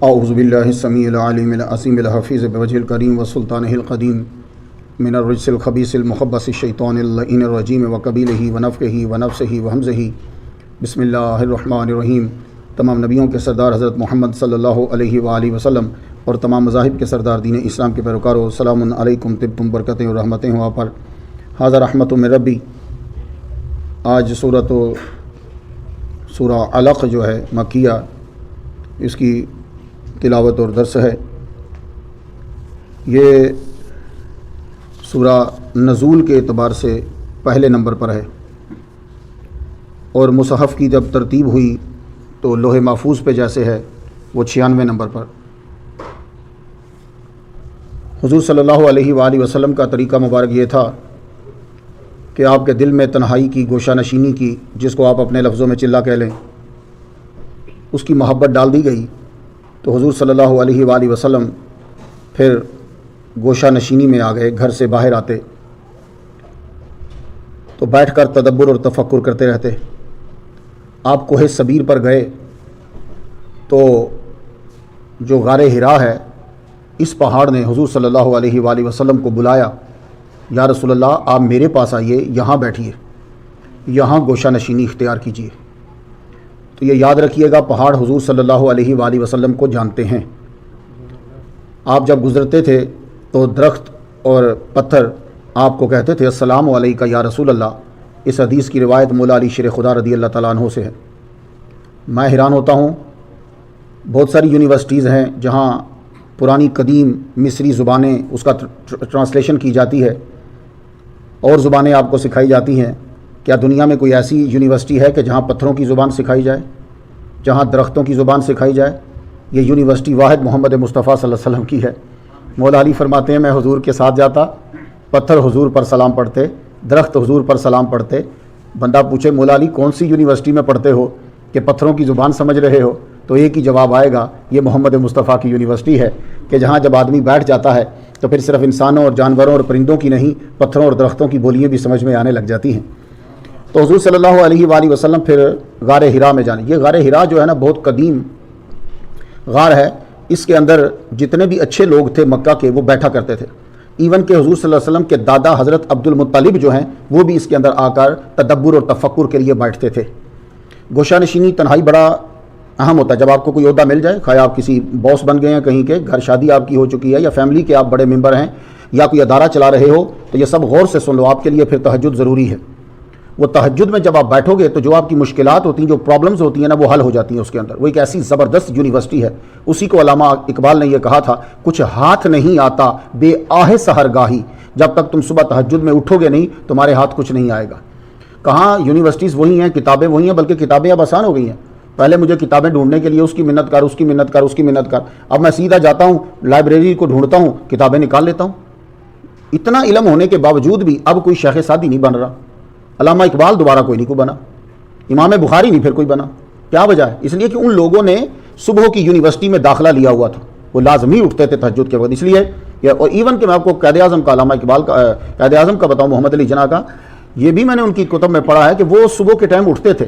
اعوذ باللہ السمیع العلیم العظیم الحفیظ بوجہ الکریم وسلطانہ القدیم من الرجس الخبیث المخبث الشیطان اللعین الرجیم وقبیلہ ونفخہ ونفسہ وہمزہ بسم اللہ الرحمن الرحیم۔ تمام نبیوں کے سردار حضرت محمد صلی اللہ علیہ وآلہ وسلم اور تمام مذاہب کے سردار دین اسلام کے پیروکاروں، سلام علیکم، طبتم، برکتیں اور رحمتیں ہوں آپ پر۔ حاضر رحمت من ربی۔ آج سورہ علق جو ہے مکیہ، اس کی تلاوت اور درس ہے۔ یہ سورہ نزول کے اعتبار سے پہلے نمبر پر ہے، اور مصحف کی جب ترتیب ہوئی تو لوح محفوظ پہ جیسے ہے وہ 96 نمبر پر۔ حضور صلی اللہ علیہ وآلہ وسلم کا طریقہ مبارک یہ تھا کہ آپ کے دل میں تنہائی کی گوشہ نشینی کی، جس کو آپ اپنے لفظوں میں چلہ کہہ لیں، اس کی محبت ڈال دی گئی تو حضور صلی اللہ علیہ وآلہ وسلم پھر گوشہ نشینی میں آ گئے۔ گھر سے باہر آتے تو بیٹھ کر تدبر اور تفکر کرتے رہتے۔ آپ کوہ صبیر پر گئے تو جو غار حرا ہے، اس پہاڑ نے حضور صلی اللہ علیہ وآلہ وسلم کو بلایا، یا رسول اللہ آپ میرے پاس آئیے، یہاں بیٹھیے، یہاں گوشہ نشینی اختیار کیجیے۔ تو یہ یاد رکھیے گا، پہاڑ حضور صلی اللہ علیہ وآلہ وسلم کو جانتے ہیں۔ آپ جب گزرتے تھے تو درخت اور پتھر آپ کو کہتے تھے السلام علیکہ یا رسول اللہ۔ اس حدیث کی روایت مولا علی شیر خدا رضی اللہ تعالیٰ عنہ سے ہے۔ میں حیران ہوتا ہوں، بہت ساری یونیورسٹیز ہیں جہاں پرانی قدیم مصری زبانیں اس کا ٹرانسلیشن کی جاتی ہے، اور زبانیں آپ کو سکھائی جاتی ہیں۔ کیا دنیا میں کوئی ایسی یونیورسٹی ہے کہ جہاں پتھروں کی زبان سکھائی جائے، جہاں درختوں کی زبان سکھائی جائے؟ یہ یونیورسٹی واحد محمد مصطفیٰ صلی اللہ علیہ وسلم کی ہے۔ مولا علی فرماتے ہیں، میں حضور کے ساتھ جاتا، پتھر حضور پر سلام پڑھتے، درخت حضور پر سلام پڑھتے۔ بندہ پوچھے مولا علی کون سی یونیورسٹی میں پڑھتے ہو کہ پتھروں کی زبان سمجھ رہے ہو؟ تو ایک ہی جواب آئے گا، یہ محمد مصطفیٰ کی یونیورسٹی ہے، کہ جہاں جب آدمی بیٹھ جاتا ہے تو پھر صرف انسانوں اور جانوروں اور پرندوں کی نہیں، پتھروں اور درختوں کی بولیاں بھی سمجھ میں آنے لگ جاتی ہیں۔ تو حضور صلی اللہ علیہ وآلہ وسلم پھر غار حرا میں جانے۔ یہ غار حرا جو ہے نا، بہت قدیم غار ہے۔ اس کے اندر جتنے بھی اچھے لوگ تھے مکہ کے، وہ بیٹھا کرتے تھے۔ ایون کہ حضور صلی اللہ علیہ وسلم کے دادا حضرت عبد المطلب جو ہیں، وہ بھی اس کے اندر آ کر تدبر اور تفکر کے لیے بیٹھتے تھے۔ گوشہ نشینی تنہائی بڑا اہم ہوتا ہے۔ جب آپ کو کوئی عہدہ مل جائے، خواہ آپ کسی باس بن گئے ہیں کہیں کے، گھر شادی آپ کی ہو چکی ہے، یا فیملی کے آپ بڑے ممبر ہیں، یا کوئی ادارہ چلا رہے ہو، تو یہ سب غور سے سن لو۔ آپ کے لیے پھر تہجد ضروری ہے۔ وہ تہجد میں جب آپ بیٹھو گے تو جو آپ کی مشکلات ہوتی ہیں، جو پرابلمز ہوتی ہیں نا، وہ حل ہو جاتی ہیں اس کے اندر۔ وہ ایک ایسی زبردست یونیورسٹی ہے۔ اسی کو علامہ اقبال نے یہ کہا تھا، کچھ ہاتھ نہیں آتا بے آہ سحرگاہی۔ جب تک تم صبح تہجد میں اٹھو گے نہیں، تمہارے ہاتھ کچھ نہیں آئے گا۔ کہاں یونیورسٹیز وہی ہیں، کتابیں وہی ہیں، بلکہ کتابیں اب آسان ہو گئی ہیں۔ پہلے مجھے کتابیں ڈھونڈنے کے لیے اس کی منت کر، اس کی منت کر، اس کی منت کر۔ اب میں سیدھا جاتا ہوں، لائبریری کو ڈھونڈتا ہوں، کتابیں نکال لیتا ہوں۔ اتنا علم ہونے کے باوجود بھی اب کوئی شیخ سعدی نہیں بن رہا، علامہ اقبال دوبارہ کوئی نہیں کو بنا، امام بخاری نہیں پھر کوئی بنا۔ کیا وجہ ہے؟ اس لیے کہ ان لوگوں نے صبح کی یونیورسٹی میں داخلہ لیا ہوا تھا، وہ لازمی اٹھتے تھے تہجد کے وقت۔ اس لیے اور ایون کہ میں آپ کو قائد اعظم کا، علامہ اقبال کا قائد اعظم کا بتاؤں، محمد علی جناح کا، یہ بھی میں نے ان کی کتب میں پڑھا ہے کہ وہ صبح کے ٹائم اٹھتے تھے۔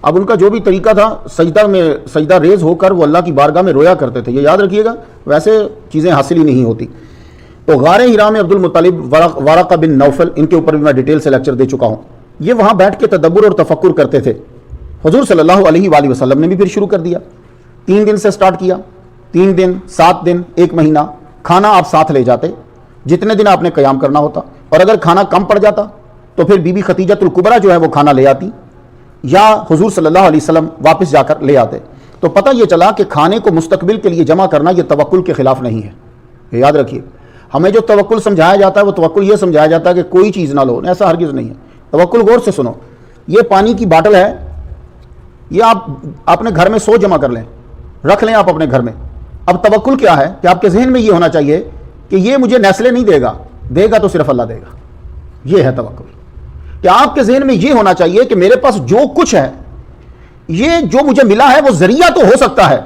اب ان کا جو بھی طریقہ تھا، سجدہ ریز ہو کر وہ اللہ کی بارگاہ میں رویا کرتے تھے۔ یہ یاد رکھیے گا، ویسے چیزیں حاصل ہی نہیں ہوتی۔ تو غار حرا میں عبد المطلب، ورقہ بن نوفل، ان کے اوپر بھی میں ڈیٹیل سے لیکچر دے چکا ہوں۔ یہ وہاں بیٹھ کے تدبر اور تفکر کرتے تھے۔ حضور صلی اللہ علیہ وآلہ وسلم نے بھی پھر شروع کر دیا۔ 3 دن سے سٹارٹ کیا، 3 دن، 7 دن، 1 مہینہ۔ کھانا آپ ساتھ لے جاتے، جتنے دن آپ نے قیام کرنا ہوتا، اور اگر کھانا کم پڑ جاتا تو پھر بی بی خدیجۃ الکبریٰ جو ہے وہ کھانا لے آتی، یا حضور صلی اللہ علیہ وسلم واپس جا کر لے آتے۔ تو پتہ یہ چلا کہ کھانے کو مستقبل کے لیے جمع کرنا یہ توکل کے خلاف نہیں ہے۔ یہ یاد رکھیے، ہمیں جو توکل سمجھایا جاتا ہے، وہ توکل یہ سمجھایا جاتا ہے کہ کوئی چیز نہ لو، ایسا ہرگز نہیں ہے۔ توکل غور سے سنو، یہ پانی کی باٹل ہے، یہ آپ اپنے گھر میں 100 جمع کر لیں، رکھ لیں آپ اپنے گھر میں۔ اب توکل کیا ہے کہ آپ کے ذہن میں یہ ہونا چاہیے کہ یہ مجھے نیسلے نہیں دے گا، دے گا تو صرف اللہ دے گا۔ یہ ہے توکل، کہ آپ کے ذہن میں یہ ہونا چاہیے کہ میرے پاس جو کچھ ہے، یہ جو مجھے ملا ہے وہ ذریعہ تو ہو سکتا ہے،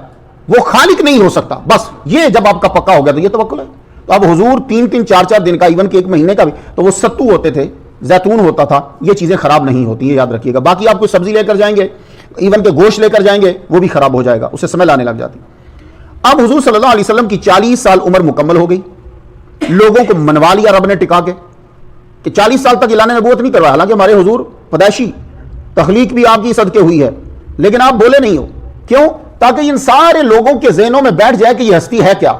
وہ خالق نہیں ہو سکتا۔ بس یہ جب آپ کا پکا ہو گیا تو یہ توکل ہے۔ تو اب حضور 3-3 4-4 دن کا، ایون کہ 1 مہینے کا بھی، تو وہ ستو ہوتے تھے، زیتون ہوتا تھا۔ یہ چیزیں خراب نہیں ہوتی ہیں، یاد رکھیے گا۔ باقی آپ کوئی سبزی لے کر جائیں گے، ایون کہ گوشت لے کر جائیں گے، وہ بھی خراب ہو جائے گا، اسے سمیل آنے لگ جاتی۔ اب حضور صلی اللہ علیہ وسلم کی 40 سال عمر مکمل ہو گئی، لوگوں کو منوا لیا رب نے ٹکا کے کہ 40 سال تک اعلان نبوت نہیں کروایا، حالانکہ ہمارے حضور پیدائشی تخلیق بھی آپ کی صدقے ہوئی ہے، لیکن آپ بولے نہیں ہو، کیوں؟ تاکہ ان سارے لوگوں کے ذہنوں میں بیٹھ جائے کہ یہ ہستی ہے کیا.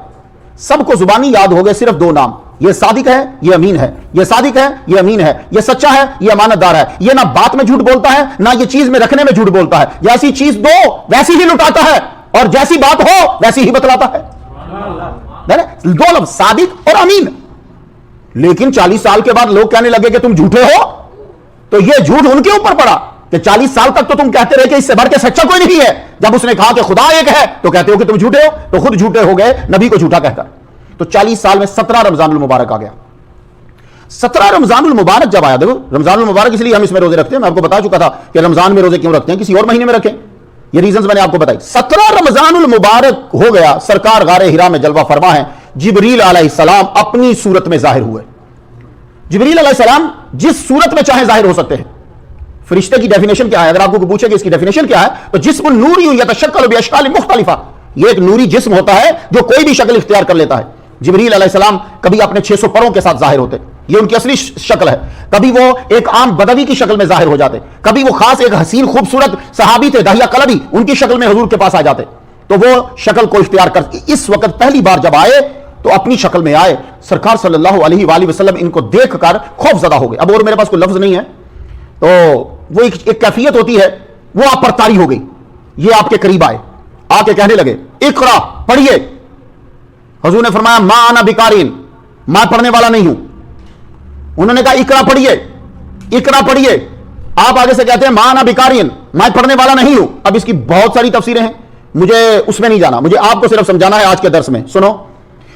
سب کو زبانی یاد ہو گئے صرف 2 نام، یہ صادق ہے، یہ امین ہے، یہ صادق ہے، یہ امین ہے، یہ سچا ہے، یہ امانت دار ہے، یہ نہ بات میں جھوٹ بولتا ہے نہ یہ چیز میں رکھنے میں جھوٹ بولتا ہے، جیسی چیز دو ویسی ہی لٹاتا ہے اور جیسی بات ہو ویسی ہی بتلاتا ہے. 2 لفظ صادق اور امین. لیکن 40 سال کے بعد لوگ کہنے لگے کہ تم جھوٹے ہو، تو یہ جھوٹ ان کے اوپر پڑا کہ 40 سال تک تو تم کہتے رہے کہ اس سے بڑھ کے سچا کوئی نہیں ہے، جب اس نے کہا کہ خدا ایک ہے تو کہتے ہو کہ تم جھوٹے ہو، تو خود جھوٹے ہو گئے نبی کو جھوٹا کہہ کر. تو 40 سال میں 17 رمضان المبارک آ گیا. 17 رمضان المبارک جب آیا، دیکھو رمضان المبارک اس لیے ہم اس میں روزے رکھتے ہیں، میں آپ کو بتا چکا تھا کہ رمضان میں روزے کیوں رکھتے ہیں، کسی اور مہینے میں رکھیں، یہ ریزنز میں نے آپ کو بتائی. 17 رمضان المبارک ہو گیا، سرکار غار ہرا میں جلوہ فرما ہے، جبریل علیہ السلام اپنی صورت میں ظاہر ہوئے. جبریل علیہ السلام جس صورت میں چاہیں ظاہر ہو سکتے ہیں. فرشتے کی ڈیفینیشن کیا ہے؟ اگر آپ کو پوچھے کہ اس کی ڈیفینیشن کیا ہے تو جسم نوری یتشکل باشکال مختلفہ، یہ ایک نوری جسم ہوتا ہے جو کوئی بھی شکل اختیار کر لیتا ہے. جبریل علیہ السلام کبھی اپنے 600 پروں کے ساتھ ظاہر ہوتے، یہ ان کی اصلی شکل ہے. کبھی وہ ایک عام بدوی کی شکل میں ظاہر ہو جاتے، کبھی وہ خاص ایک حسین خوبصورت صحابی تھے داہیہ قلبی، ان کی شکل میں حضور کے پاس آ جاتے. تو وہ شکل کو اختیار کر اس وقت پہلی بار جب آئے تو اپنی شکل میں آئے. سرکار صلی اللہ علیہ وآلہ وسلم ان کو دیکھ کر خوف زدہ ہو گئے. اب اور میرے پاس کوئی لفظ نہیں ہے، تو وہ ایک کیفیت ہوتی ہے، وہ آپ پر طاری ہو گئی. یہ آپ کے قریب آئے، آ کے کہنے لگے اقرا، پڑھیے. حضور نے فرمایا ما انا بقارئ، میں پڑھنے والا نہیں ہوں. انہوں نے کہا اقرا پڑھیے، اقرا پڑھیے. آپ آگے سے کہتے ہیں ما انا بقارئ، میں پڑھنے والا نہیں ہوں. اب اس کی بہت ساری تفسیریں ہیں، مجھے اس میں نہیں جانا، مجھے آپ کو صرف سمجھانا ہے آج کے درس میں. سنو،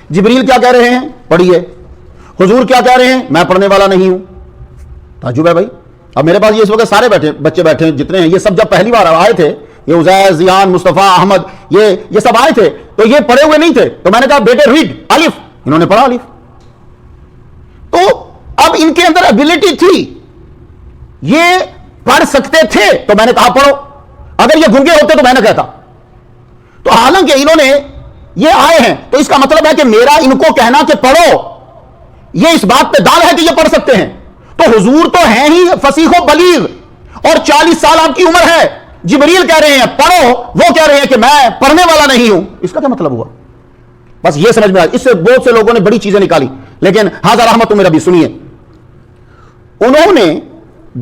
جبریل کیا کہہ رہے ہیں؟ پڑھیے. حضور کیا کہہ رہے ہیں؟ میں پڑھنے والا نہیں ہوں. تعجب ہے بھائی. اب میرے پاس یہ اس وقت سارے بچے بیٹھے ہیں جتنے ہیں، یہ سب جب پہلی بار آئے تھے، یہ عزیر، زیان، مصطفیٰ، احمد، یہ سب آئے تھے تو یہ پڑھے ہوئے نہیں تھے. تو میں نے کہا بیٹے ریڈ الف، انہوں نے پڑھا الف. تو اب ان کے اندر ایبلٹی تھی، یہ پڑھ سکتے تھے تو میں نے کہا پڑھو. اگر یہ گنگے ہوتے تو میں نہ کہتا. تو حالانکہ انہوں نے یہ آئے ہیں تو اس کا مطلب ہے کہ میرا ان کو کہنا کہ پڑھو یہ اس بات پہ دال ہے کہ یہ پڑھ سکتے ہیں. تو حضور تو ہیں ہی فصیح و بلیغ، اور 40 سال آپ کی عمر ہے. جبریل کہہ رہے ہیں پڑھو، وہ کہہ رہے ہیں کہ میں پڑھنے والا نہیں ہوں. اس کا کیا مطلب ہوا؟ بس یہ سمجھ میں آیا. اس سے بہت سے لوگوں نے بڑی چیزیں نکالی، لیکن ھذا رحمت میرا بھی سنیے. انہوں نے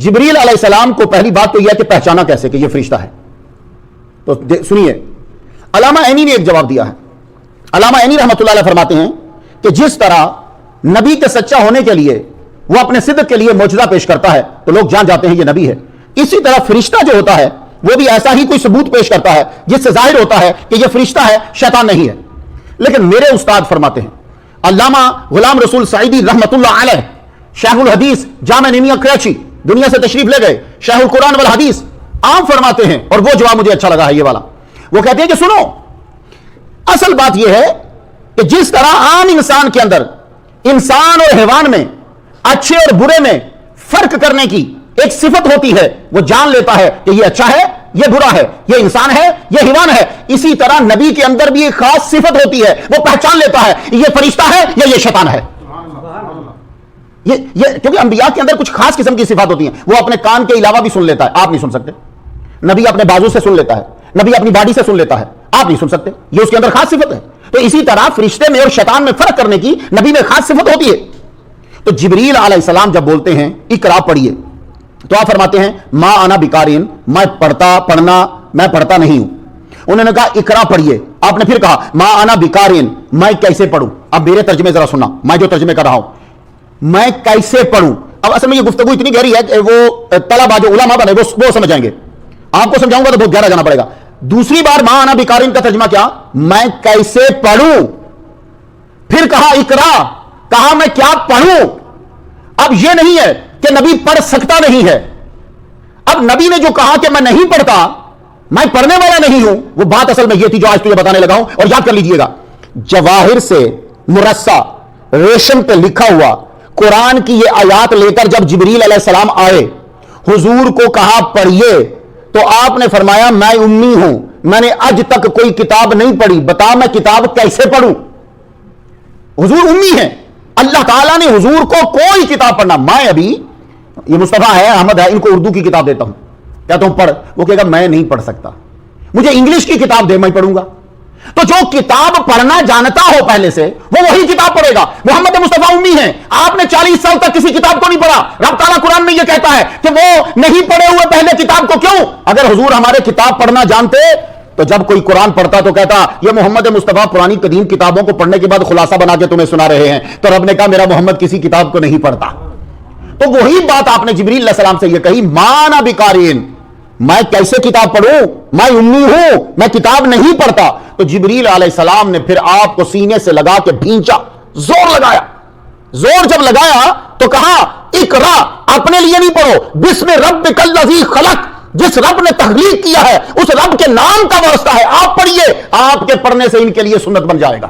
جبریل علیہ السلام کو پہلی بات تو یہ کہ پہچانا کیسے کہ یہ فرشتہ ہے. تو سنیے، علامہ عینی نے ایک جواب دیا ہے. علامہ عینی رحمۃ اللہ علیہ فرماتے ہیں کہ جس طرح نبی کے سچا ہونے کے لیے وہ اپنے صدق کے لیے معجزہ پیش کرتا ہے تو لوگ جان جاتے ہیں یہ نبی ہے، اسی طرح فرشتہ جو ہوتا ہے وہ بھی ایسا ہی کوئی ثبوت پیش کرتا ہے جس سے ظاہر ہوتا ہے کہ یہ فرشتہ ہے، شیطان نہیں ہے. لیکن میرے استاد فرماتے ہیں علامہ غلام رسول سعیدی رحمۃ اللہ علیہ، شیخ الحدیث جامع نمیہ کراچی، دنیا سے تشریف لے گئے، شیخ القرآن والحدیث، آپ فرماتے ہیں، اور وہ جواب مجھے اچھا لگا ہے یہ والا. وہ کہتے ہیں کہ سنو، اصل بات یہ ہے کہ جس طرح عام انسان کے اندر، انسان اور حیوان میں اچھے اور برے میں فرق کرنے کی ایک صفت ہوتی ہے، وہ جان لیتا ہے کہ یہ اچھا ہے، یہ برا ہے، یہ انسان ہے، یہ حیوان ہے. اسی طرح نبی کے اندر بھی ایک خاص صفت ہوتی ہے، وہ پہچان لیتا ہے یہ فرشتہ ہے یا یہ شیطان ہے. یہ کیونکہ انبیاء کے اندر کچھ خاص قسم کی صفات ہوتی ہیں. وہ اپنے کان کے علاوہ بھی سن لیتا ہے، آپ نہیں سن سکتے. نبی اپنے بازو سے سن لیتا ہے، نبی اپنی باڈی سے سن لیتا ہے، آپ نہیں سن سکتے. یہ اس کے اندر خاص صفت ہے. تو اسی طرح فرشتے میں اور شیطان میں فرق کرنے کی نبی میں خاص صفت ہوتی ہے. تو جبریل علیہ السلام جب بولتے ہیں اقرا پڑھیے، تو آپ فرماتے ہیں ما انا بقارئ، میں پڑھتا نہیں ہوں. انہوں نے کہا اقرا پڑھیے. آپ نے پھر کہا ما انا بقارئ، میں کیسے پڑھوں؟ اب میرے ترجمے ذرا سننا، میں جو ترجمے کر رہا ہوں، میں کیسے پڑھوں. اب اصل میں یہ گفتگو اتنی گہری ہے کہ وہ طلبہ جو علماء بنے وہ سمجھ جائیں گے. آپ کو سمجھاؤں گا تو بہت گہرا جانا پڑے گا. دوسری بار ما انا بقارئ کا ترجمہ کیا؟ میں کیسے پڑھوں. پھر کہا اقرا، کہا میں کیا پڑھوں. اب یہ نہیں ہے کہ نبی پڑھ سکتا نہیں ہے. اب نبی نے جو کہا کہ میں نہیں پڑھتا، میں پڑھنے والا نہیں ہوں، وہ بات اصل میں یہ تھی جو آج تجھے بتانے لگا ہوں. اور یاد کر لیجئے گا، جواہر سے مرصع ریشم پہ لکھا ہوا قرآن کی یہ آیات لے کر جب جبریل علیہ السلام آئے، حضور کو کہا پڑھیے، تو آپ نے فرمایا میں امی ہوں، میں نے آج تک کوئی کتاب نہیں پڑھی، بتا میں کتاب کیسے پڑھوں؟ حضور امی ہیں، اللہ تعالیٰ نے حضور کو کوئی کتاب پڑھنا، میں ابھی یہ مصطفیٰ ہے، احمد ہے، ان کو اردو کی کتاب دیتا ہوں، کہتا ہوں پڑھ، وہ کہے گا میں نہیں پڑھ سکتا، مجھے انگلش کی کتاب دے میں پڑھوں گا۔ تو جو کتاب پڑھنا جانتا ہو پہلے سے وہ وہی کتاب پڑھے گا۔ محمد مصطفیٰ امی ہیں، آپ نے 40 سال تک کسی کتاب کو نہیں پڑھا، رب تعالیٰ قرآن میں یہ کہتا ہے کہ وہ نہیں پڑھے ہوئے پہلے کتاب کو کیوں؟ اگر حضور ہمارے کتاب پڑھنا جانتے تو جب کوئی قرآن پڑھتا تو کہتا یہ محمد مصطفیٰ پرانی قدیم کتابوں کو پڑھنے کے بعد خلاصہ بنا کے تمہیں سنا رہے ہیں، تو رب نے کہا میرا محمد کسی کتاب کو نہیں پڑھتا۔ تو وہی بات آپ نے جبریل علیہ السلام سے یہ کہی، مانا بقارئ، میں کیسے کتاب پڑھوں، میں امی ہوں، میں کتاب نہیں پڑھتا۔ تو جبریل علیہ السلام نے پھر آپ کو سینے سے لگا کے بھینچا، زور لگایا، زور جب لگایا تو کہا اقرا، اپنے لیے نہیں پڑھو، بسم ربک الذی خلق، جس رب نے تخلیق کیا ہے اس رب کے نام کا واسطہ ہے، آپ پڑھیے، آپ کے پڑھنے سے ان کے لیے سنت بن جائے گا۔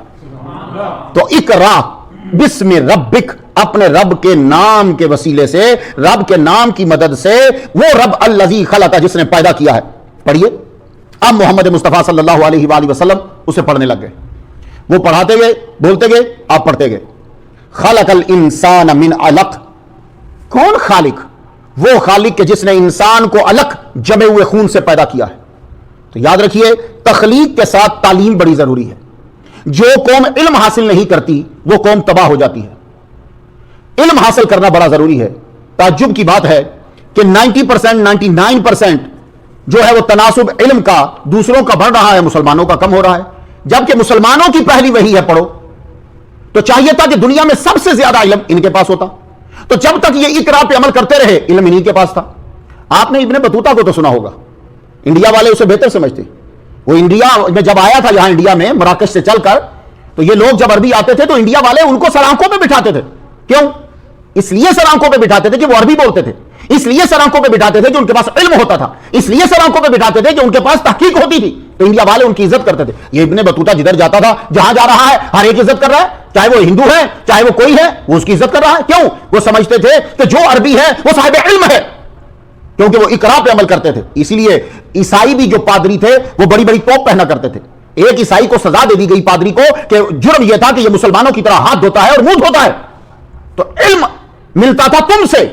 تو اقرا بسم ربک، اپنے رب کے نام کے وسیلے سے، رب کے نام کی مدد سے، وہ رب الذی خلق جس نے پیدا کیا ہے، پڑھیے۔ اب محمد مصطفیٰ صلی اللہ علیہ وآلہ وسلم اسے پڑھنے لگ گئے، وہ پڑھاتے گئے، بولتے گئے، آپ پڑھتے گئے۔ خلق الانسان من علق، کون خالق؟ وہ خالق کہ جس نے انسان کو علق جمے ہوئے خون سے پیدا کیا ہے۔ تو یاد رکھیے تخلیق کے ساتھ تعلیم بڑی ضروری ہے۔ جو قوم علم حاصل نہیں کرتی وہ قوم تباہ ہو جاتی ہے۔ علم حاصل کرنا بڑا ضروری ہے۔ تعجب کی بات ہے کہ 90%، 99% جو ہے وہ تناسب علم کا دوسروں کا بڑھ رہا ہے، مسلمانوں کا کم ہو رہا ہے، جبکہ مسلمانوں کی پہلی وحی ہے پڑھو۔ تو چاہیے تھا کہ دنیا میں سب سے زیادہ علم ان کے پاس ہوتا، تو جب تک یہ اقرا پہ عمل کرتے رہے علم انہی کے پاس تھا۔ آپ نے ابن بطوطہ کو تو سنا ہوگا، انڈیا والے اسے بہتر سمجھتے، وہ انڈیا میں جب آیا تھا، یہاں انڈیا میں مراکش سے چل کر، تو یہ لوگ جب عربی آتے تھے تو انڈیا والے ان کو سر آنکھوں پہ بٹھاتے تھے۔ کیوں؟ اس لیے سر آنکھوں پہ بٹھاتے تھے کہ وہ عربی بولتے تھے، اس لیے سر آنکھوں پہ بٹھاتے تھے کہ ان کے پاس علم ہوتا تھا، اس لیے سر آنکھوں پہ بٹھاتے تھے کہ ان کے پاس تحقیق ہوتی تھی، تو انڈیا والے ان کی عزت کرتے تھے۔ یہ ابن بطوطہ جدھر جاتا تھا، جہاں جا رہا ہے ہر ایک عزت کر رہا ہے، چاہے وہ ہندو ہے چاہے وہ کوئی ہے، وہ اس کی عزت کر رہا ہے۔ کیوں؟ وہ سمجھتے تھے کہ جو عربی ہے وہ صاحب علم ہے، کیونکہ وہ اقرا پہ عمل کرتے تھے۔ اسی لیے عیسائی بھی جو پادری تھے وہ بڑی بڑی توپ پہنا کرتے تھے۔ ایک عیسائی کو سزا دے دی گئی پادری کو کہ جرم یہ تھا کہ یہ مسلمانوں کی طرح ہاتھ دھوتا ہے اور منہ دھوتا ہے، تو علم ملتا تھا تم سے،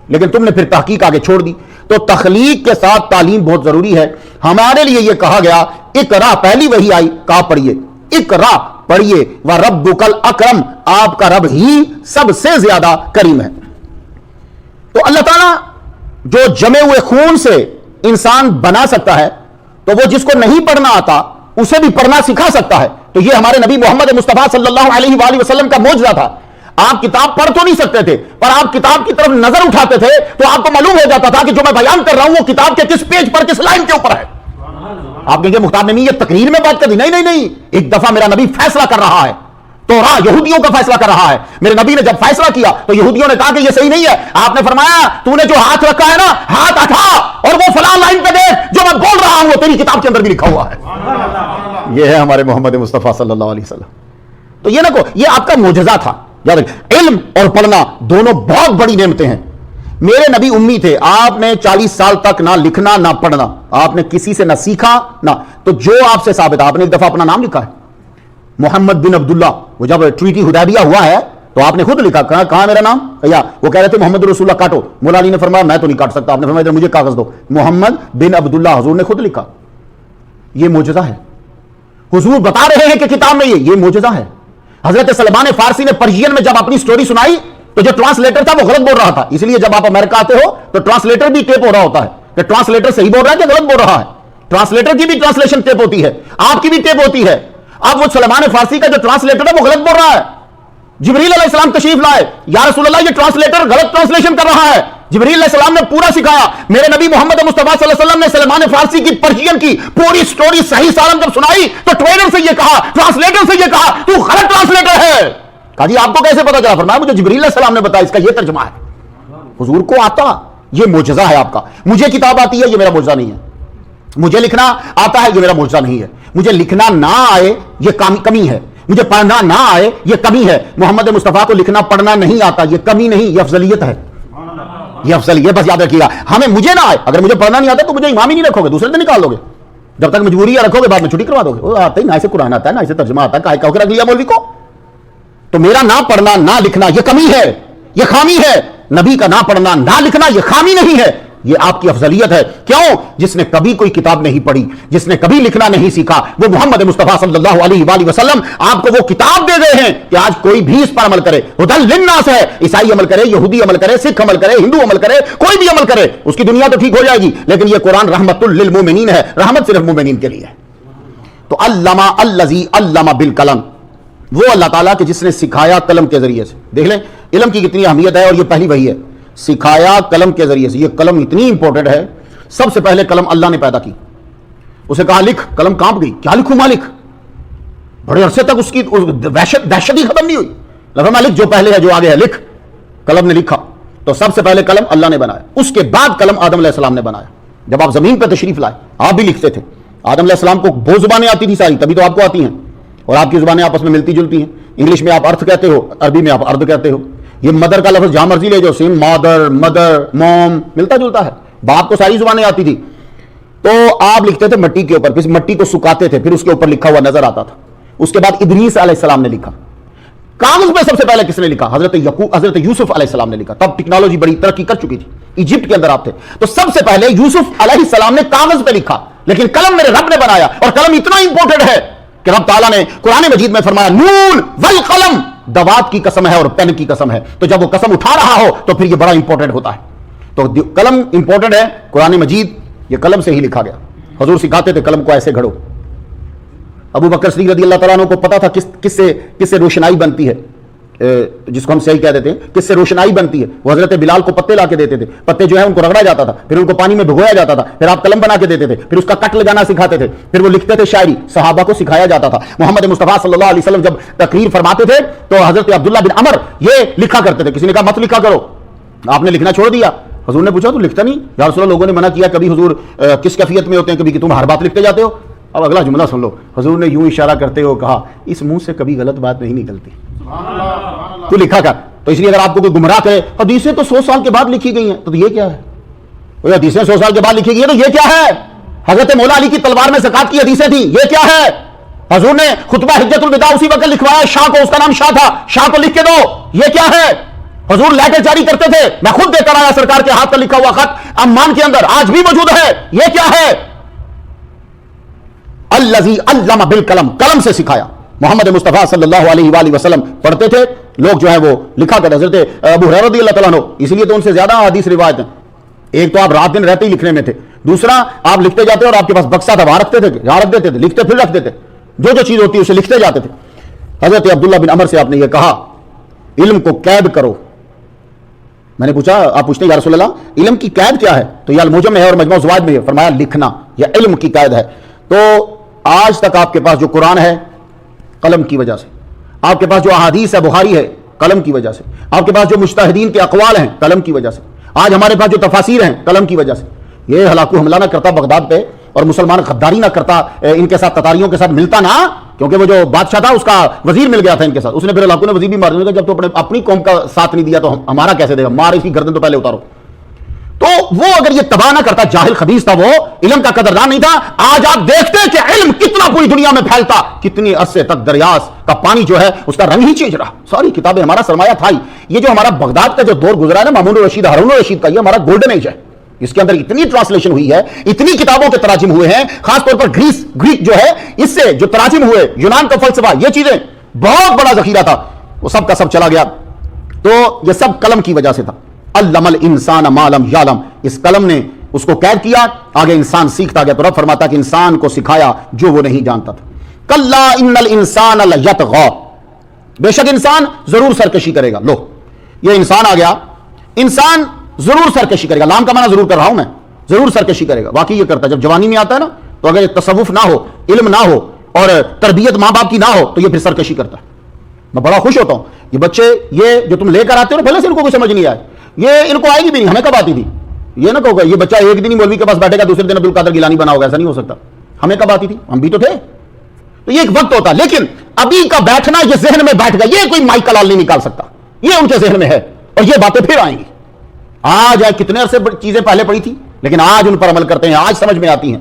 لیکن تم نے پھر تحقیق آگے چھوڑ دی۔ تو تخلیق کے ساتھ تعلیم بہت ضروری ہے۔ ہمارے لیے یہ کہا گیا اقرا، پہلی وحی آئی، کہا پڑھیے، اقرا پڑھیے، وَرَبُّكَ الْأَكْرَمُ، آپ کا رب ہی سب سے زیادہ کریم ہے۔ تو اللہ تعالیٰ جو جمے ہوئے خون سے انسان بنا سکتا ہے، تو وہ جس کو نہیں پڑھنا آتا اسے بھی پڑھنا سکھا سکتا ہے۔ تو یہ ہمارے نبی محمد مصطفیٰ صلی اللہ علیہ وآلہ وسلم کا معجزہ تھا۔ آپ کتاب پڑھ تو نہیں سکتے تھے، پر آپ کتاب کی طرف نظر اٹھاتے تھے تو آپ کو معلوم ہو جاتا تھا کہ جو میں بیان کر رہا ہوں وہ کتاب کے کس پیج پر، کس لائن کے اوپر ہے۔ آپ کہیں گے مختار نے یہ تقریر میں بات کر دی، نہیں، ایک دفعہ میرا نبی فیصلہ کر رہا ہے، تو یہودیوں کا فیصلہ کر رہا ہے۔ میرے نبی نے جب فیصلہ کیا تو یہودیوں نے کہا کہ یہ صحیح نہیں ہے۔ آپ نے فرمایا تو نے جو ہاتھ رکھا ہے نا، ہاتھ اٹھا اور وہ فلاں لائن پہ دیکھ، جو میں بول رہا ہوں وہ تیری کتاب کے اندر بھی لکھا ہوا ہے۔ یہ ہے ہمارے محمد مصطفیٰ صلی اللہ علیہ وسلم۔ تو یہ نہ کو، یہ آپ کا معجزہ تھا۔ علم اور پڑھنا دونوں بہت بڑی نعمتیں ہیں۔ میرے نبی امی تھے، آپ نے 40 سال تک نہ لکھنا نہ پڑھنا، آپ نے کسی سے نہ سیکھا نہ، تو جو آپ سے ثابت ہے، آپ نے ایک دفعہ اپنا نام لکھا ہے محمد بن عبداللہ، وہ جب ٹریٹی حدیبیہ ہوا ہے تو آپ نے خود لکھا، کہاں میرا نام، یا وہ کہہ رہے تھے محمد رسول اللہ کاٹو، مولا علی نے فرمایا میں تو نہیں کاٹ سکتا، آپ نے فرمایا مجھے کاغذ دو، محمد بن عبداللہ، حضور نے خود لکھا۔ یہ معجزہ ہے، حضور بتا رہے ہیں کہ کتاب میں یہ معجزہ ہے۔ حضرت سلمان فارسی نے پرشین میں جب اپنی سٹوری سنائی تو جو ٹرانسلیٹر تھا وہ غلط بول رہا تھا، اس لیے جب آپ امریکہ آتے ہو تو ٹرانسلیٹر بھی ٹیپ ہو رہا ہوتا ہے کہ ٹرانسلیٹر صحیح بول رہا ہے کہ غلط بول رہا ہے، ٹرانسلیٹر کی بھی ٹرانسلیشن ٹیپ ہوتی ہے، آپ کی بھی ٹیپ ہوتی ہے۔ اب وہ سلمان فارسی کا جو ٹرانسلیٹر ہے وہ غلط بول رہا ہے، جبریل علیہ السلام تشریف لائے، یا رسول اللہ یہ ٹرانسلیٹر غلط ٹرانسلیشن کر رہا ہے۔ جبریل علیہ السلام نے پورا سکھایا، میرے نبی محمد مصطفیٰ صلی اللہ علیہ وسلم نے سلمان فارسی کی پرشین کی پوری سٹوری صحیح سالم جب سنائی تو ٹریلر سے یہ کہا، ٹرانسلیٹر سے یہ کہا تو غلط ٹرانسلیٹر ہے۔ کہا جی آپ کو کیسے پتا چلا؟ فرمایا مجھے جبریل علیہ السلام نے بتایا، اس کا یہ ترجمہ ہے۔ حضور کو آتا، یہ معجزہ ہے آپ کا۔ مجھے کتاب آتی ہے، یہ میرا معجزہ نہیں ہے۔ مجھے لکھنا آتا ہے، یہ میرا معجزہ نہیں ہے۔ مجھے لکھنا نہ آئے یہ کمی ہے، مجھے پڑھنا نہ آئے یہ کمی ہے۔ محمد مصطفیٰ کو لکھنا پڑھنا نہیں آتا، یہ کمی نہیں، یہ افضلیت ہے، یہ افضل، یہ بس یاد رکھیے گا۔ مجھے نہ آئے، اگر مجھے پڑھنا نہیں آتا تو مجھے امام ہی نہیں رکھو گے، دوسرے دن نکال دو گے۔ جب تک مجبوری ہے رکھو گے بعد میں چھٹی کروا دو گے. وہ آتا ہی نہ اسے قرآن آتا ہے نہ اسے ترجمہ آتا ہے, کہہ کے رکھ لیا مولوی کو. تو میرا نہ پڑھنا نہ لکھنا یہ کمی ہے, یہ خامی ہے. نبی کا نہ پڑھنا نہ لکھنا یہ خامی نہیں ہے, یہ آپ کی افضلیت ہے. کیوں؟ جس نے کبھی کوئی کتاب نہیں پڑھی, جس نے کبھی لکھنا نہیں سیکھا, وہ محمد مصطفیٰ صلی اللہ علیہ وآلہ وسلم آپ کو وہ کتاب دے گئے ہیں کہ آج کوئی بھی اس پر عمل کرے. ہدی للناس ہے, عیسائی عمل کرے, یہودی عمل کرے, سکھ عمل کرے, ہندو عمل کرے, کوئی بھی عمل کرے, اس کی دنیا تو ٹھیک ہو جائے گی. لیکن یہ قرآن رحمت للمومنین ہے, رحمت صرف مومنین کے لیے ہے. تو علامہ الذی علم بالقلم, وہ اللہ تعالیٰ کہ جس نے سکھایا قلم کے ذریعے سے. دیکھ لیں علم کی کتنی اہمیت ہے, اور یہ پہلی وحی ہے, سکھایا قلم کے ذریعے سے. یہ قلم اتنی امپورٹنٹ ہے, سب سے پہلے قلم اللہ نے پیدا کی. اسے کہا لکھ, قلم کانپ گئی, کیا لکھوں مالک. بڑے عرصے تک اس کی دہشت ہی ختم نہیں ہوئی. لفظ مالک جو پہلے ہے جو آگے ہے, لکھ. قلم نے لکھا. تو سب سے پہلے قلم اللہ نے بنایا, اس کے بعد قلم آدم علیہ السلام نے بنایا. جب آپ زمین پہ تشریف لائے آپ بھی لکھتے تھے. آدم علیہ السلام کو وہ زبانیں آتی تھی ساری, تبھی تو آپ کو آتی ہیں, اور آپ کی زبانیں آپس میں ملتی جلتی ہیں. انگلش میں آپ ارتھ کہتے ہو, عربی میں آپ ارد کہتے ہو. یہ مدر کا لفظ جہاں مرضی لے جو, سیم مادر, مدر, موم, ملتا جلتا ہے. باپ کو ساری زبانیں آتی تھی. تو آپ لکھتے تھے مٹی کے اوپر, پھر مٹی کو سکاتے تھے, پھر اس کے اوپر لکھا ہوا نظر آتا تھا. اس کے بعد ادریس علیہ السلام نے لکھا. کاغذ پہ سب سے پہلے کس نے لکھا؟ حضرت یوسف علیہ السلام نے لکھا. تب ٹیکنالوجی بڑی ترقی کر چکی تھی, ایجپٹ کے اندر آپ تھے. تو سب سے پہلے یوسف علیہ السلام نے کاغذ پہ لکھا, لیکن قلم میرے رب نے بنایا. اور قلم اتنا امپورٹنٹ ہے کہ رب تعالیٰ نے قرآن مجید میں فرمایا نون والقلم, دوات کی قسم ہے اور پین کی قسم ہے. تو جب وہ قسم اٹھا رہا ہو تو پھر یہ بڑا امپورٹنٹ ہوتا ہے. تو قلم امپورٹنٹ ہے. قرآن مجید یہ قلم سے ہی لکھا گیا. حضور سکھاتے تھے قلم کو ایسے گھڑو. ابو بکر صدیق رضی اللہ تعالیٰ عنہ کو پتا تھا کس سے روشنائی بنتی ہے, جس کو ہم صحیح کہہ دیتے ہیں, کس سے روشنائی بنتی ہے. وہ حضرت بلال کو پتے لا کے دیتے تھے. پتے جو ہے ان کو رگڑا جاتا تھا, پھر ان کو پانی میں بھگویا جاتا تھا, پھر آپ قلم بنا کے دیتے تھے, پھر اس کا کٹ لگانا سکھاتے تھے, پھر وہ لکھتے تھے شاعری, صحابہ کو سکھایا جاتا تھا. محمد مصطفیٰ صلی اللہ علیہ وسلم جب تقریر فرماتے تھے تو حضرت عبداللہ بن عمر یہ لکھا کرتے تھے. کسی نے کہا مت لکھا کرو, آپ نے لکھنا چھوڑ دیا. حضور نے پوچھا تو لکھتا نہیں؟ یا رسول اللہ, لوگوں نے منع کیا. کبھی حضور کس کیفیت میں ہوتے ہیں, کبھی کہ تم ہر بات لکھتے جاتے ہو. اب اگلا جملہ سن لو. حضور نے یوں اشارہ کرتے ہو کہا اس منہ سے کبھی غلط بات نہیں نکلتی, تو لکھا کر. تو اس لیے اگر آپ کو کوئی گمراہ کرے حدیثیں تو 100 سال کے بعد لکھی گئی ہیں, تو یہ کیا ہے؟ وہ حدیثیں 100 سال کے بعد لکھی گئی ہیں تو یہ کیا ہے؟ حضرت مولا علی کی تلوار میں زکات کی حدیثیں تھیں, یہ کیا ہے؟ حضور نے خطبہ حجت الوداع اسی وقت لکھوایا, شاہ کو, اس کا نام شاہ تھا, شاہ کو لکھ کے دو, یہ کیا ہے؟ حضور لیٹر جاری کرتے تھے, میں خود دے کر آیا سرکار کے ہاتھ پر لکھا ہوا خط عمان کے اندر, آج بھی موجود ہے. یہ کیا ہے؟ الذی علم بالقلم, قلم سے سکھایا. محمد مصطفیٰ صلی اللہ علیہ وآلہ وسلم پڑھتے تھے, لوگ جو ہے وہ لکھا کرتے. حضرت ابو ہریرہ رضی اللہ تعالیٰ عنہ, اس لیے تو ان سے زیادہ حدیث روایت ہیں. ایک تو آپ رات دن رہتے ہی لکھنے میں تھے, دوسرا آپ لکھتے جاتے اور آپ کے پاس بکسا تھا, وہاں رکھتے تھے, جہاں رکھ دیتے تھے, لکھتے پھر رکھ دیتے, جو چیز ہوتی ہے اسے لکھتے جاتے تھے. حضرت عبداللہ بن عمر سے آپ نے یہ کہا علم کو قید کرو. میں نے پوچھا, آپ پوچھتے ہیں یا رسول اللہ علم کی قید کیا ہے؟ تو یہ الموجم میں ہے اور مجموع الزوائد میں ہے. فرمایا لکھنا یہ علم کی قید ہے. تو آج تک آپ کے پاس جو قرآن ہے قلم کی وجہ سے, آپ کے پاس جو احادیث ہے بخاری ہے قلم کی وجہ سے, آپ کے پاس جو مجتہدین کے اقوال ہیں قلم کی وجہ سے, آج ہمارے پاس جو تفاسیر ہیں قلم کی وجہ سے. یہ ہلاکو حملہ نہ کرتا بغداد پہ, اور مسلمان غداری نہ کرتا ان کے ساتھ, تتاریوں کے ساتھ ملتا نہ, کیونکہ وہ جو بادشاہ تھا اس کا وزیر مل گیا تھا ان کے ساتھ, اس نے پھر ہلاکو نے وزیر بھی مار دیا. جب تو اپنی قوم کا ساتھ نہیں دیا تو ہمارا کیسے دے گا, مار اس کی گردن تو پہلے اتارو. تو وہ اگر یہ تباہ نہ کرتا, جاہل خبیث تھا, وہ علم کا قدردان نہیں تھا, آج آپ دیکھتے کہ علم کتنا پوری دنیا میں پھیلتا, کتنی عرصے تک دریاس کا پانی جو ہے اس کا رنگ ہی چینج رہا. ساری کتابیں, ہمارا سرمایہ تھا ہی. یہ جو ہمارا بغداد کا جو دور گزرا ہے نا, مامون الرشید, ہارون الرشید کا, یہ ہمارا گولڈن ایج ہے. اس کے اندر اتنی ٹرانسلیشن ہوئی ہے, اتنی کتابوں کے تراجم ہوئے ہیں, خاص طور پر گریک جو ہے, اس سے جو تراجم ہوئے, یونان کا فلسفہ, یہ چیزیں بہت بڑا ذخیرہ تھا, وہ سب کا سب چلا گیا. تو یہ سب قلم کی وجہ سے تھا. علم الانسان ما لم یعلم, اس قلم نے اس کو قید کیا, آگے انسان سیکھتا گیا. تو رب فرماتا کہ انسان کو سکھایا جو وہ نہیں جانتا تھا. کلا ان الانسان لیطغی, بے شک انسان ضرور سرکشی کرے گا. لو یہ انسان آ گیا, انسان ضرور سرکشی کرے گا. لام کا معنی ضرور کر رہا ہوں میں, ضرور سرکشی کرے گا. واقعی یہ کرتا ہے. جب جوانی میں آتا ہے نا, تو اگر تصوف نہ ہو, علم نہ ہو, اور تربیت ماں باپ کی نہ ہو, تو یہ پھر سرکشی کرتا ہے. میں بڑا خوش ہوتا ہوں. یہ بچے یہ جو تم لے کر آتے ہو نا, پہلے سے ان کو کوئی سمجھ نہیں آئے, یہ ان کو آئے گی بھی نہیں. ہمیں کب آتی تھی؟ یہ نہ کہو گا یہ بچہ ایک دن ہی مولوی کے پاس بیٹھے گا, دوسرے دن عبد القادر گیلانی بنا ہوگا, ایسا نہیں ہو سکتا. ہمیں کب آتی تھی؟ ہم بھی تو تھے. تو یہ ایک وقت ہوتا, لیکن ابھی کا بیٹھنا یہ ذہن میں بیٹھ گیا, یہ کوئی مائیکل لال نہیں نکال سکتا, یہ ان کے ذہن میں ہے, اور یہ باتیں پھر آئیں گی. آج کتنے عرصے چیزیں پہلے پڑھی تھی, لیکن آج ان پر عمل کرتے ہیں, آج سمجھ میں آتی ہیں.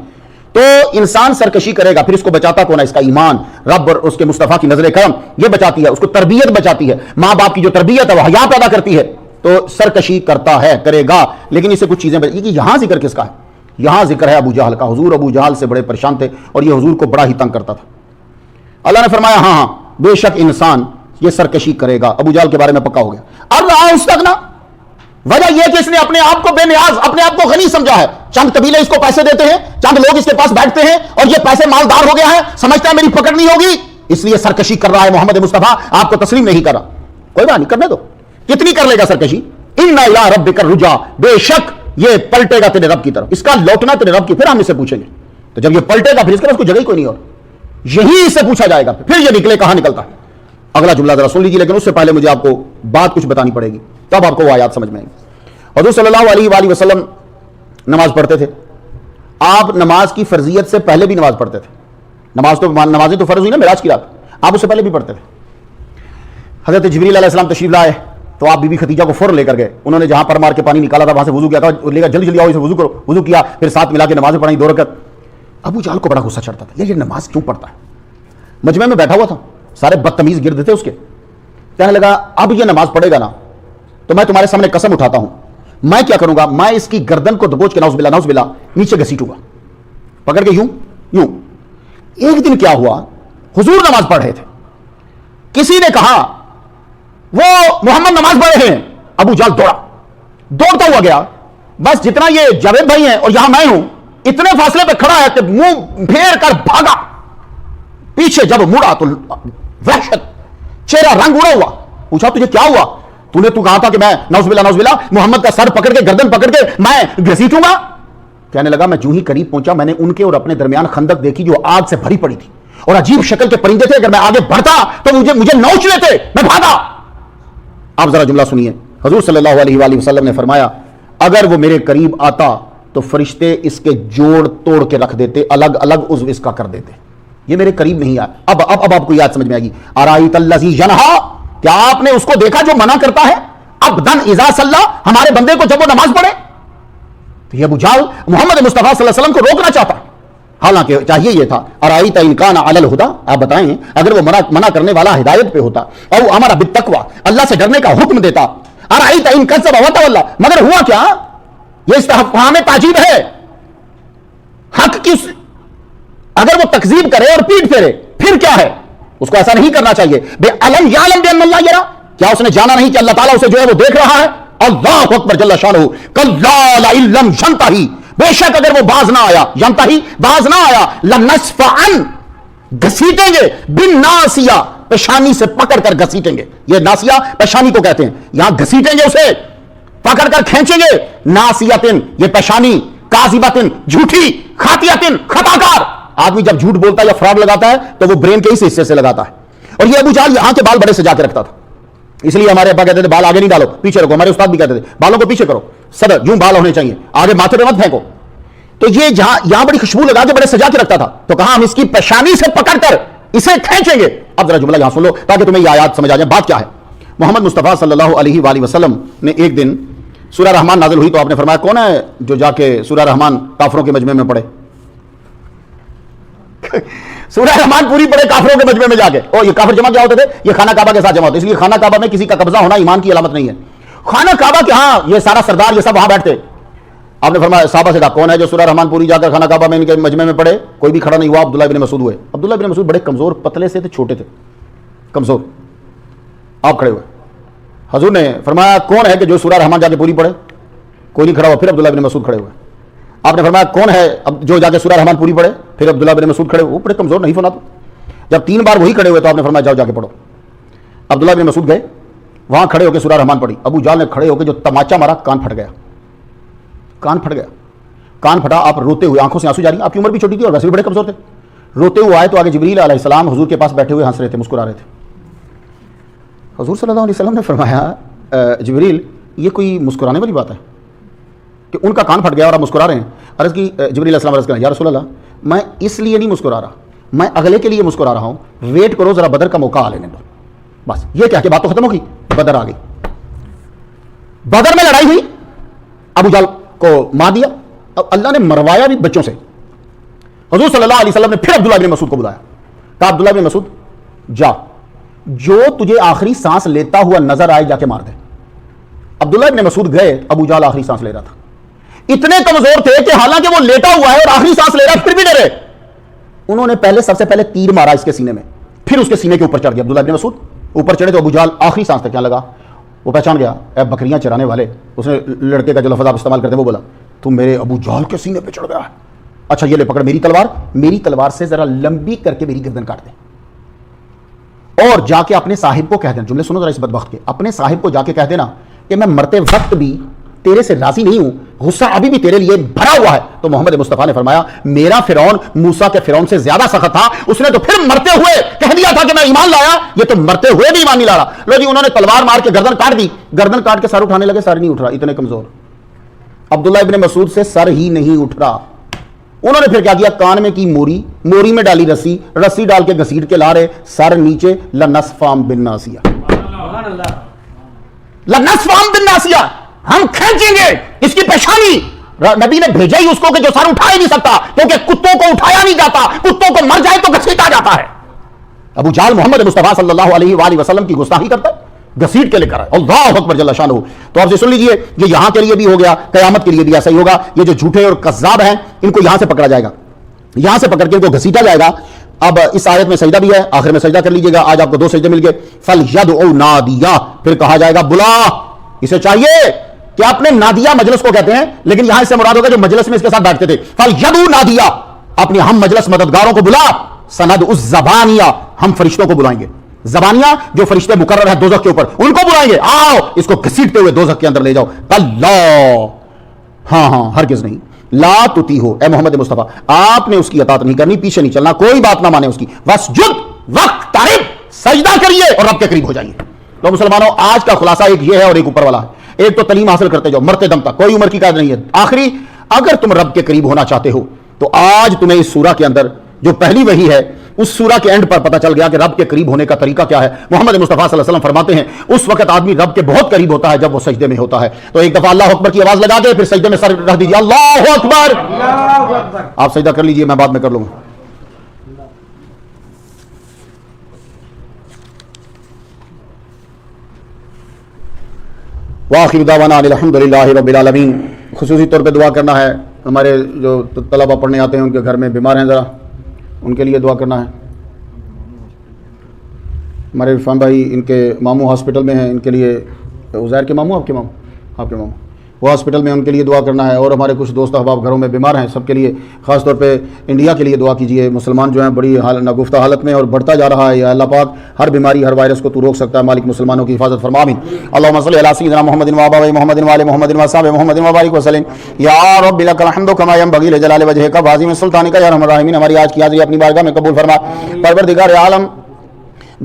تو انسان سرکشی کرے گا، پھر اس کو بچاتا کون ہے؟ اس کا ایمان، رب اور اس کے مصطفیٰ کی نظر کرم یہ بچاتی ہے، اس کو تربیت بچاتی ہے، ماں باپ کی جو تربیت ہے وہ حیا پیدا کرتی ہے، تو سرکشی کرتا ہے، کرے گا، لیکن اسے کچھ چیزیں یہاں ذکر کس کا ہے؟ یہاں ذکر ہے ابو جہل کا۔ حضور ابو جہل سے بڑے پریشان تھے اور یہ حضور کو بڑا ہی تنگ کرتا تھا۔ اللہ نے فرمایا ہاں ہاں بے شک انسان یہ سرکشی کرے گا۔ ابو جہل کے بارے میں پکا ہو گیا۔ اب رہا اس تک نا، وجہ یہ کہ اس نے اپنے آپ کو بے نیاز، اپنے آپ کو غنی سمجھا ہے۔ چند قبیلے اس کو پیسے دیتے ہیں، چند لوگ اس کے پاس بیٹھتے ہیں اور یہ پیسے مالدار ہو گیا ہے، سمجھتا ہے میری پکڑ نہیں ہوگی، اس لیے سرکشی کر رہا ہے۔ محمد مصطفیٰ آپ کو تسلیم نہیں کر رہا، کوئی بات نہیں، کرنے دو، کتنی کر لے گا سرکشی؟ ان الی ربک الرجا، بے شک یہ پلٹے گا تیرے رب کی طرف، اس کا لوٹنا تیرے رب کی۔ پھر ہم اس سے پوچھیں گے، تو جب یہ پلٹے گا پھر اس کے پاس کوئی جگہ ہی کوئی نہیں، اور یہی سے پوچھا جائے گا، پھر یہ نکلے کہاں نکلتا ہے۔ اگلا جملہ ذرا سن لیجیے، لیکن اس سے پہلے مجھے آپ کو بات کچھ بتانی پڑے گی، تب آپ کو وہ آیات سمجھ میں آئیں گی۔ حضور صلی اللہ علیہ وآلہ وسلم نماز پڑھتے تھے۔ آپ نماز کی فرضیت سے پہلے بھی نماز پڑھتے تھے۔ نمازیں تو فرض ہوئی نا معراج کی رات، آپ اس سے پہلے بھی پڑھتے تھے۔ حضرت جبریل علیہ السلام تشریف لائے تو آپ بی بی خدیجہ کو فوراً لے کر گئے، انہوں نے جہاں پر مار کے پانی نکالا تھا وہاں سے وضو کیا تھا، لے کر جلدی جلدی آؤ اسے وضو کرو، وضو کیا، پھر ساتھ ملا کے نمازیں پڑھائیں 2 رکعت۔ ابو جہل کو بڑا غصہ چڑھتا تھا، یہ نماز کیوں پڑھتا ہے؟ مجمع میں بیٹھا ہوا تھا، سارے بدتمیز گرد تھے اس کے، کہنے لگا اب یہ نماز پڑھے گا نا تو میں تمہارے سامنے قسم اٹھاتا ہوں، میں کیا کروں گا، میں اس کی گردن کو دبوچ کے نعوذ باللہ نیچے گھسیٹوں گا، پکڑ کے یوں یوں۔ ایک دن کیا ہوا، حضور نماز پڑھ رہے تھے، کسی نے کہا وہ محمد نماز پڑھ رہے ہیں، ابو جہل دوڑتا ہوا گیا، بس جتنا یہ جاوید بھائی ہیں اور یہاں میں ہوں اتنے فاصلے پہ کھڑا ہے کہ منہ پھیر کر بھاگا پیچھے، جب مڑا تو وحشت، چہرہ رنگ اڑا ہوا، پوچھا تجھے کیا ہوا؟ تو کہا تھا کہ میں نعوذ باللہ محمد کا سر پکڑ کے گردن پکڑ کے میں گھسیٹوں گا۔ کہنے لگا میں جو ہی قریب پہنچا میں نے ان کے اور اپنے درمیان خندق دیکھی جو آگ سے بھری پڑی تھی، اور عجیب شکل کے پرندے تھے، اگر میں آگے بڑھتا تو مجھے نوچ لیتے، میں بھاگا۔ آپ ذرا جملہ سنیے، حضور صلی اللہ علیہ وآلہ وسلم نے فرمایا اگر وہ میرے قریب آتا تو فرشتے اس کے جوڑ توڑ کے رکھ دیتے، الگ الگ عضو اس کا کر دیتے، یہ میرے قریب نہیں آیا۔ اب آپ کو یاد سمجھ میں آئے گی، ارائیت الذی ینہا، کیا آپ نے اس کو دیکھا جو منع کرتا ہے؟ عبدن اذا صلی، ہمارے بندے کو جب وہ نماز پڑھے۔ تو یہ ابو جہل محمد مصطفیٰ صلی اللہ علیہ وسلم کو روکنا چاہتا، حالانکہ چاہیے یہ تھا ارائیت ان کان علی الہدی، آپ بتائیں اگر وہ منع کرنے والا ہدایت پہ ہوتا، او امر بالتقوی، اللہ سے ڈرنے کا حکم دیتا، ارائیت ان کذب وتولی، مگر ہوا کیا؟ یہ استفہام تعجیب ہے، حق کی اگر وہ تکذیب کرے اور پیٹ پھیرے پھر کیا ہے؟ اس کو ایسا نہیں کرنا چاہیے۔ بے علم یعلم بان اللہ یرا، کیا اس نے جانا نہیں کہ اللہ تعالیٰ اسے جو ہے وہ دیکھ رہا ہے؟ اللہ اکبر جل شانہ، کلا لئن لم ینتہی، بے شک اگر وہ باز نہ آیا، ینتہی باز نہ آیا، لنصفعن، گھسیٹیں گے، بالناصیہ، پیشانی سے پکڑ کر گھسیٹیں گے، یہ ناصیہ پیشانی کو کہتے ہیں، یہاں گھسیٹیں گے اسے، پکڑ کر کھینچیں گے، ناصیتن یہ پیشانی، کاذبتن جھوٹی، خاطئتن خطا کار۔ آدمی جب جھوٹ بولتا ہے یا فراڈ لگاتا ہے تو وہ برین کے اس حصے سے لگاتا ہے، اور یہ ابو جہل یہاں کے بال بڑے سجا کے رکھتا تھا، اس لیے ہمارے ابا کہتے تھے بال آگے نہیں ڈالو پیچھے رکھو، ہمارے استاد بھی کہتے تھے بالوں کو پیچھے کرو، صدر یوں بال ہونے چاہیے، آگے ماتھے پہ مت پھینکو۔ تو یہ جہاں یہاں بڑی خوشبو لگا کے بڑے سجا کے رکھتا تھا، تو کہا ہم اس کی پیشانی سے پکڑ کر اسے کھینچیں گے۔ اب ذرا جملہ یہاں سن لو تاکہ تمہیں یہ آیات سمجھ آ جائے، بات کیا ہے۔ محمد مصطفیٰ صلی اللہ علیہ وآلہ وسلم نے ایک دن سورہ رحمان نازل ہوئی تو آپ نے فرمایا کون ہے جو جا کے سورہ رحمان کافروں کے مجمع میں پڑھے؟ سورہ رحمان پوری پڑھے کافروں کے مجمع میں جا کے۔ اور یہ کافر جمع کیا ہوتے تھے؟ یہ خانہ کعبہ کے ساتھ جمع ہوتے، اس لیے خانہ کعبہ میں کسی کا قبضہ ہونا ایمان کی علامت نہیں ہے۔ خانہ کعبہ کے ہاں یہ سارا سردار یہ سب وہاں بیٹھتے۔ آپ نے فرمایا صحابہ سے کہا کون ہے جو سورہ رحمان پوری جا کر خانہ کعبہ میں ان کے مجمع میں پڑھے؟ کوئی بھی کھڑا نہیں ہوا، عبداللہ بن مسعود ہوئے۔ عبداللہ بن مسعود بڑے کمزور پتلے سے تھے، چھوٹے تھے، کمزور۔ آپ کھڑے ہوئے، حضور نے فرمایا کون ہے کہ جو سورہ رحمان جا کے پوری پڑھے؟ کوئی نہیں کھڑا ہوا، پھر عبداللہ بن مسعود کھڑے ہوئے۔ آپ نے فرمایا کون ہے اب جو جا کے سورہ رحمان پوری پڑھے؟ پھر عبداللہ بن مسعود کھڑے ہوئے، وہ بڑے کمزور نہیں سنا تو۔ جب 3 بار وہی کھڑے ہوئے تو آپ نے فرمایا جاؤ جا کے پڑھو۔ عبداللہ بن مسعود گئے، وہاں کھڑے ہو کے سورہ رحمان پڑھی۔ ابو جہل نے کھڑے ہو کے جو تماچا مارا، کان پھٹ گیا، کان پھٹ گیا، کان پھٹا۔ آپ روتے ہوئے، آنکھوں سے آنسو جاری، آپ کی عمر بھی چھوٹی تھی اور ویسے بھی بڑے کمزور تھے، روتے ہوئے آئے تو آگے جبریل علیہ السلام حضور کے پاس بیٹھے ہوئے ہنس رہے تھے، مسکرا رہے تھے۔ حضور صلی اللہ علیہ وسلم نے فرمایا جبریل یہ کوئی مسکرانے والی بات ہے کہ ان کا کان پھٹ گیا اور آپ مسکرا رہے ہیں؟ عرض کی جبریل علیہ السلام عرض کریں یا رسول اللہ میں اس لیے نہیں مسکرا رہا، میں اگلے کے لیے مسکرا رہا ہوں، ویٹ کرو ذرا بدر کا موقع آ لینے دو۔ بس یہ کہہ کے بات تو ختم ہوگی، بدر آ گئی۔ بدر میں لڑائی ہوئی، ابو جہل کو مار دیا، اب اللہ نے مروایا بھی بچوں سے۔ حضور صلی اللہ علیہ وسلم نے پھر عبداللہ ابن مسعود کو بلایا، کہا عبداللہ ابن مسعود جا، جو تجھے آخری سانس لیتا ہوا نظر آئے جا کے مار دے۔ عبداللہ ابن مسعود گئے، ابو جہل آخری سانس لے رہا تھا، اتنے کمزور تھے کہ حالانکہ وہ لیٹا ہوا ہے اور آخری سانس لے رہا ہے پھر بھی ڈرے، انہوں نے سب سے پہلے تیر مارا اس کے سینے میں، پھر اس کے سینے کے اوپر چڑھ گیا۔ عبداللہ ابن مسعود اوپر چڑھے تو ابو جہل آخری سانس تک کیا لگا، وہ پہچان گیا، اے بکریاں چرانے والے، اس نے لڑکے کا جو لفظ آپ استعمال کرتے ہیں وہ بولا، تم میرے ابو جہل کے سینے پہ چڑھ گیا ہے، اچھا یہ لے پکڑ میری تلوار سے ذرا لمبی کر کے میری گردن کاٹ دے، اور جا کے اپنے صاحب کو کہہ دینا، جملے سنو ذرا اس بدبخت کے، اپنے صاحب کو جا کے کہہ دینا کہ میں مرتے وقت بھی تیرے سے راضی نہیں ہوں، غصہ ابھی بھی تیرے لیے بھرا ہوا ہے۔ تو محمد مصطفیٰ نے فرمایا میرا فرعون موسیٰ کے فرعون سے زیادہ سخت تھا، اس نے تو پھر مرتے ہوئے کہہ دیا تھا کہ میں ایمان لایا، یہ تو مرتے ہوئے بھی ایمان نہیں لا رہا۔ لو جی انہوں نے تلوار مار کے گردن کاٹ دی، گردن کاٹ کے سر اٹھانے لگے، سر نہیں اٹھ رہا، اتنے کمزور۔ عبداللہ ابن مسعود سے سر ہی نہیں اٹھ رہا، انہوں نے پھر کیا کیا، کان میں کی موری میں ڈالی رسی ڈال کے گھسیٹ کے لا رہے، سر نیچے، لنصفام بالناسیہ، لنصفام بالناسیہ، ہم کھینچیں گے اس کی پیشانی۔ نبی نے بھیجا ہی اس کو کہ جو سر اٹھا ہی نہیں سکتا، کیونکہ کتوں کو اٹھایا نہیں جاتا، کتوں کو مر جائے تو گھسیٹا جاتا ہے۔ ابو جہل محمد مصطفیٰ صلی اللہ علیہ وآلہ وسلم کی گستاخی کرتا ہے، گھسیٹ کے لے کر آئے، اللہ اکبر جل شانہ۔ تو آپ سے سن لیجئے، یہ یہاں کے لیے بھی ہو گیا، قیامت کے لیے بھی ایسا ہی ہوگا، یہ جو جھوٹے اور کذاب ہیں ان کو یہاں سے پکڑا جائے گا، یہاں سے پکڑ کے ان کو گھسیٹا جائے گا۔ اب اس آیت میں سجدہ بھی ہے، آخر میں سجدہ کر لیجئے گا، آج آپ کو 2 سجدے مل گئے۔ فَلْيَدْعُ نَادِيَهُ، پھر کہا جائے گا بلا، اسے چاہیے کہ اپنے نادیہ مجلس کو کہتے ہیں، لیکن یہاں اس سے مراد ہوگا جو مجلس میں اس کے ساتھ بیٹھتے تھے، فَلْيَدْعُ نَادِيَهُ، اپنے ہم مجلس مددگاروں کو بلا، سَنَدْعُ الزَّبَانِيَّ، ہم فرشتوں کو بلائیں گے، زبانیہ جو فرشتے مقرر ہیں دوزخ کے اوپر ان کو بلائیں گے، آؤ اس کو گھسیٹتے ہوئے دوزخ کے اندر لے جاؤ۔ اللہ، ہاں ہرگز نہیں، لا تطیعوا، اے محمد مصطفیٰ آپ نے اس کی اطاعت نہیں کرنی، پیچھے نہیں چلنا، کوئی بات نہ مانے اس کی، واسجد واقترب، سجدہ کریے اور رب کے قریب ہو جائیے۔ تو مسلمانوں آج کا خلاصہ ایک یہ ہے اور ایک اوپر والا ہے، ایک تو تعلیم حاصل کرتے جاؤ مرتے دم تک، کوئی عمر کی قید نہیں ہے، آخری اگر تم رب کے قریب ہونا چاہتے ہو تو آج تمہیں اس سورہ کے اندر جو پہلی وحی ہے اس سورہ کے اینڈ پر پتہ چل گیا کہ رب کے قریب ہونے کا طریقہ کیا ہے۔ محمد مصطفیٰ صلی اللہ علیہ وسلم فرماتے ہیں اس وقت آدمی رب کے بہت قریب ہوتا ہے جب وہ سجدے میں ہوتا ہے۔ تو ایک دفعہ اللہ اکبر کی آواز لگا دے، پھر سجدے میں سر رکھ دیجیے، اللہ اکبر، آپ سجدہ کر لیجئے، میں بعد میں کر لوں گا۔ وآخر دعوانا الحمدللہ رب العالمین۔ خصوصی طور پہ دعا کرنا ہے، ہمارے جو طلبہ پڑھنے آتے ہیں ان کے گھر میں بیمار ہیں، ذرا ان کے لیے دعا کرنا ہے۔ ہمارے عرفان بھائی ان کے ماموں ہاسپٹل میں ہیں، ان کے لیے، عزیر کے ماموں، آپ کے ماموں وہ ہاسپٹل میں، ان کے لیے دعا کرنا ہے۔ اور ہمارے کچھ دوست احباب گھروں میں بیمار ہیں، سب کے لیے، خاص طور پہ انڈیا کے لیے دعا کیجیے۔ مسلمان جو ہیں بڑی ناگفتہ حالت میں اور بڑھتا جا رہا ہے، یا اللہ پاک ہر بیماری ہر وائرس کو تو روک سکتا ہے، مالک مسلمانوں کی حفاظت فرما، آمین۔ اللہم صلی علی سیدنا محمد و آباء محمد و آل محمد و اصحاب محمد وبارک وسلم۔ یا رب لک الحمد کما ینبغی لجلال وجہک وعظیم سلطانک یا ارحم الراحمین۔ ہماری آج کی حاضری اپنی بارگاہ میں قبول فرما۔ پروردگار عالم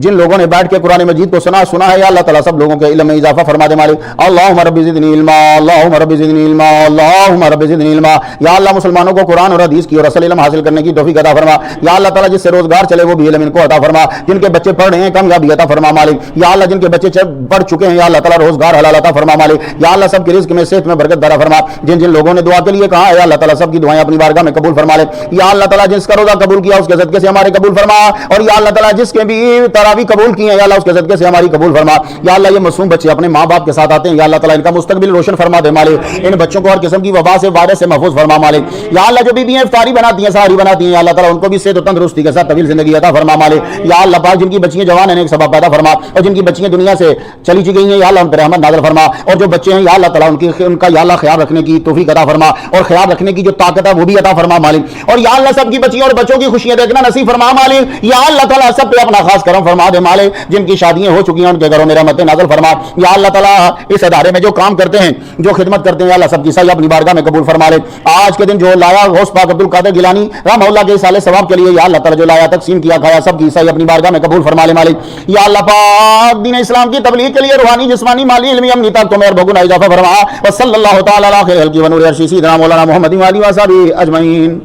جن لوگوں نے بیٹھ کے قرآن مجید کو سنا ہے، یا اللہ تعالیٰ سب لوگوں کے علم میں اضافہ فرما دے مالک۔ اللہم رب زدنی علما، اللہم رب زدنی علما، اللہم رب زدنی علما۔ یا اللہ مسلمانوں کو قرآن اور حدیث کی اور اصل علم حاصل کرنے کی توفیق عطا فرما۔ یا اللہ تعالیٰ جس سے روزگار چلے وہ بھی علم ان کو عطا فرما، جن کے بچے پڑھ رہے ہیں کامیابی عطا فرما مالک۔ یا اللہ جن کے بچے پڑھ چکے ہیں، یا اللہ تعالیٰ روزگار حلال عطا فرما مالک۔ یا اللہ سب کے رزق میں صحت میں برکت عطا فرما۔ جن جن لوگوں نے دعا کے لیے کہا ہے، یا اللہ تعالیٰ سب کی دعائیں اپنی بارگاہ میں قبول فرما لے۔ یا اللہ تعالیٰ جس کا روزہ قبول کیا اس کے صدقے سے ہمارے قبول فرما، اور یا اللہ تعالیٰ جس کے بھی تراویح قبول کی ہیں، یا اللہ اس کے صدقے سے ہماری قبول فرما۔ یا اللہ یہ معصوم بچے اپنے ماں باپ کے ساتھ آتے ہیں، یا اللہ تعالیٰ ان کا مستقبل روشن فرما دے مالک۔ ان بچوں کو ہر قسم کی وبا سے وائرس سے محفوظ فرما مالک۔ یا اللہ جو بیویاں افطاری بناتی ہیں سحری بناتی ہیں، یا اللہ تعالیٰ ان کو بھی صحت و تندرستی کے ساتھ طویل زندگی عطا فرما مالک۔ یا اللہ پاک جن کی بچیاں جوان ہیں ایک سبب پیدا فرما، اور جن کی بچیاں دنیا سے چلی گئی ہیں یا اللہ ان پر رحمت نازل فرما، اور جو بچے ہیں یا اللہ تعالیٰ ان کا یا اللہ خیال رکھنے کی توفیق عطا فرما، اور خیال رکھنے کی جو طاقت ہے وہ بھی عطا فرما مالک۔ اور یا اللہ سب کی بچیوں اور بچوں کی خوشیاں دیکھنا نصیب فرما مالک۔ یا اللہ تعالیٰ سب پہ اپنا خاص کرم فرما دے مالک، جن کی شادیاں ہو چکی ہیں ان کے گھروں میں رحمت نازل فرما۔ یا اللہ تعالیٰ اس ادارے میں جو کام کرتے ہیں جو خدمت کرتے ہیں، یا اللہ سب کی سعی اپنی بارگاہ میں قبول فرما لے۔ آج کے دن جو لایا غوث پاک عبد القادر گیلانی رحمہ اللہ کے سال ثواب کے لیے، یا اللہ تعالیٰ جو لایا تقسیم کیا کھایا سب کی سعی اپنی بارگاہ میں قبول فرما لے مالک۔ یا اللہ پاک دین اسلام کی تبلیغ کے لیے روحانی جسمانی مالی علمی امنی طاقتوں میں اور بگنا اضافہ فرما۔ وصلی اللہ تعالی علی خیر خلقہ ونور عرشہ سیدنا مولانا محمد و آلہ و صحبہ اجمعین۔